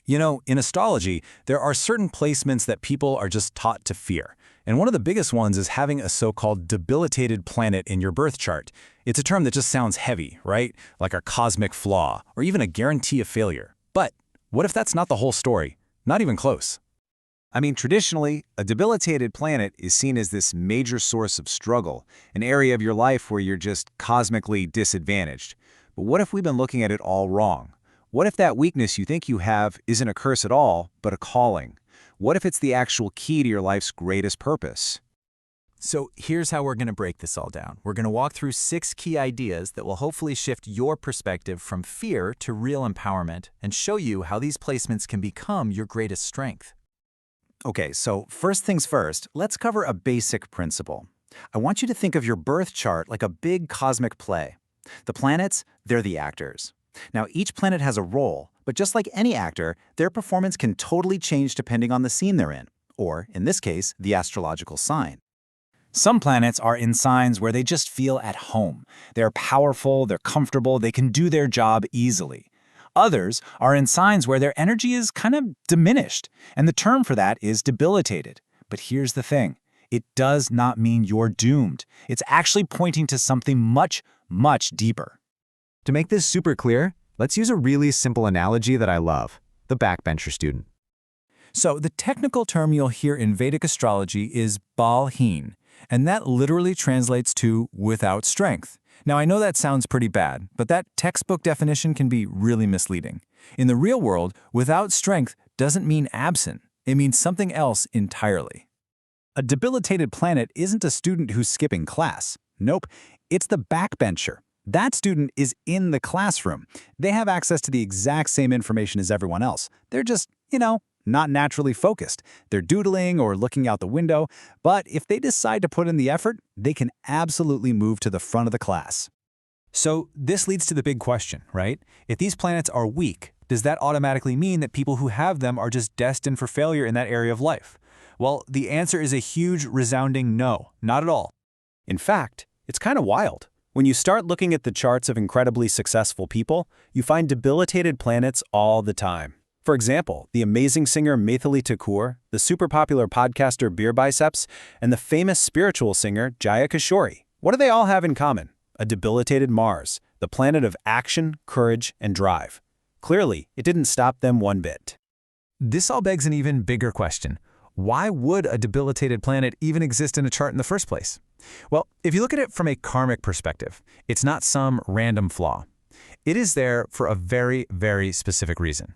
You know, in astrology, there are certain placements that people are just taught to fear. And one of the biggest ones is having a so-called debilitated planet in your birth chart. It's a term that just sounds heavy, right? Like a cosmic flaw, or even a guarantee of failure. But what if that's not the whole story? Not even close. I mean, traditionally, a debilitated planet is seen as this major source of struggle, an area of your life where you're just cosmically disadvantaged. But what if we've been looking at it all wrong? What if that weakness you think you have isn't a curse at all, but a calling? What if it's the actual key to your life's greatest purpose? So here's how we're going to break this all down. We're going to walk through 6 key ideas that will hopefully shift your perspective from fear to real empowerment and show you how these placements can become your greatest strength. Okay, so first things first, let's cover a basic principle. I want you to think of your birth chart like a big cosmic play. The planets, they're the actors. Now, each planet has a role, but just like any actor, their performance can totally change depending on the scene they're in, or, in this case, the astrological sign. Some planets are in signs where they just feel at home. They're powerful, they're comfortable, they can do their job easily. Others are in signs where their energy is kind of diminished, and the term for that is debilitated. But here's the thing. It does not mean you're doomed. It's actually pointing to something much, much deeper. To make this super clear, let's use a really simple analogy that I love, the backbencher student. So the technical term you'll hear in Vedic astrology is balheen, and that literally translates to without strength. Now, I know that sounds pretty bad, but that textbook definition can be really misleading. In the real world, without strength doesn't mean absent. It means something else entirely. A debilitated planet isn't a student who's skipping class. Nope, it's the backbencher. That student is in the classroom. They have access to the exact same information as everyone else. They're just, not naturally focused. They're doodling or looking out the window, but if they decide to put in the effort, they can absolutely move to the front of the class. So this leads to the big question, right? If these planets are weak, does that automatically mean that people who have them are just destined for failure in that area of life? Well, the answer is a huge, resounding no, not at all. In fact, it's kind of wild. When you start looking at the charts of incredibly successful people, you find debilitated planets all the time. For example, the amazing singer Maithili Thakur, the super popular podcaster Beer Biceps, and the famous spiritual singer Jaya Kishore. What do they all have in common? A debilitated Mars, the planet of action, courage, and drive. Clearly, it didn't stop them one bit. This all begs an even bigger question. Why would a debilitated planet even exist in a chart in the first place? Well, if you look at it from a karmic perspective, it's not some random flaw. It is there for a very, very specific reason.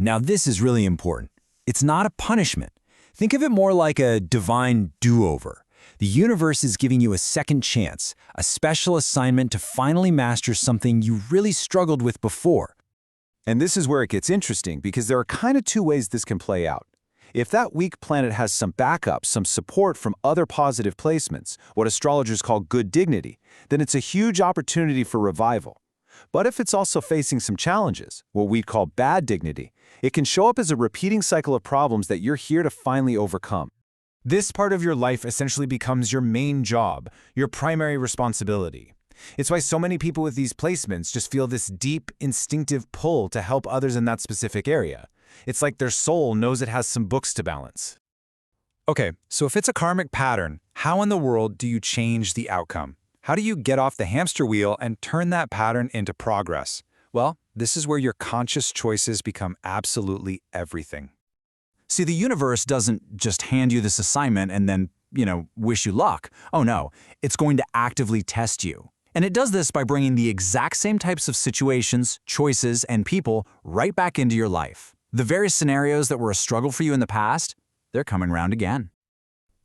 Now, this is really important. It's not a punishment. Think of it more like a divine do-over. The universe is giving you a second chance, a special assignment to finally master something you really struggled with before. And this is where it gets interesting, because there are kind of 2 ways this can play out. If that weak planet has some backup, some support from other positive placements, what astrologers call good dignity, then it's a huge opportunity for revival. But if it's also facing some challenges, what we'd call bad dignity, it can show up as a repeating cycle of problems that you're here to finally overcome. This part of your life essentially becomes your main job, your primary responsibility. It's why so many people with these placements just feel this deep, instinctive pull to help others in that specific area. It's like their soul knows it has some books to balance. Okay, so if it's a karmic pattern, how in the world do you change the outcome? How do you get off the hamster wheel and turn that pattern into progress? Well, this is where your conscious choices become absolutely everything. See, the universe doesn't just hand you this assignment and then, wish you luck. Oh no, it's going to actively test you. And it does this by bringing the exact same types of situations, choices, and people right back into your life. The various scenarios that were a struggle for you in the past, they're coming around again.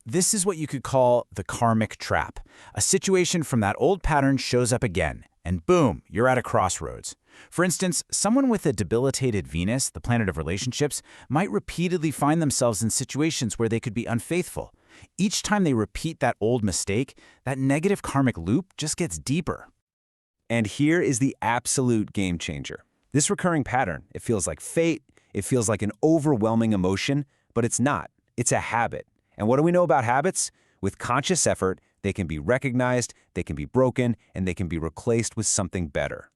This is what you could call the karmic trap. A situation from that old pattern shows up again, and boom, you're at a crossroads. For instance, someone with a debilitated Venus, the planet of relationships, might repeatedly find themselves in situations where they could be unfaithful. Each time they repeat that old mistake, that negative karmic loop just gets deeper. And here is the absolute game changer. This recurring pattern, it feels like fate, it feels like an overwhelming emotion, but it's not. It's a habit. And what do we know about habits? With conscious effort, they can be recognized, they can be broken, and they can be replaced with something better.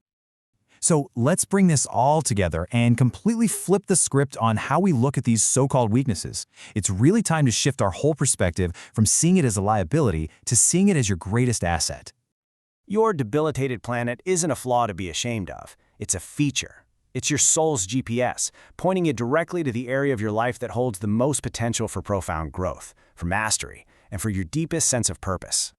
So let's bring this all together and completely flip the script on how we look at these so-called weaknesses. It's really time to shift our whole perspective from seeing it as a liability to seeing it as your greatest asset. Your debilitated planet isn't a flaw to be ashamed of. It's a feature. It's your soul's GPS, pointing you directly to the area of your life that holds the most potential for profound growth, for mastery, and for your deepest sense of purpose.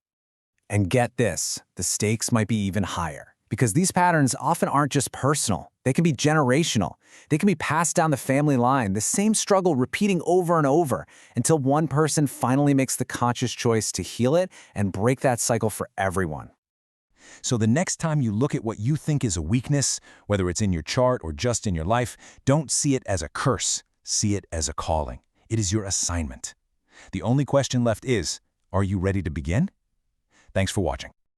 And get this, the stakes might be even higher. Because these patterns often aren't just personal. They can be generational. They can be passed down the family line, the same struggle repeating over and over until one person finally makes the conscious choice to heal it and break that cycle for everyone. So the next time you look at what you think is a weakness, whether it's in your chart or just in your life, don't see it as a curse. See it as a calling. It is your assignment. The only question left is, are you ready to begin? Thanks for watching.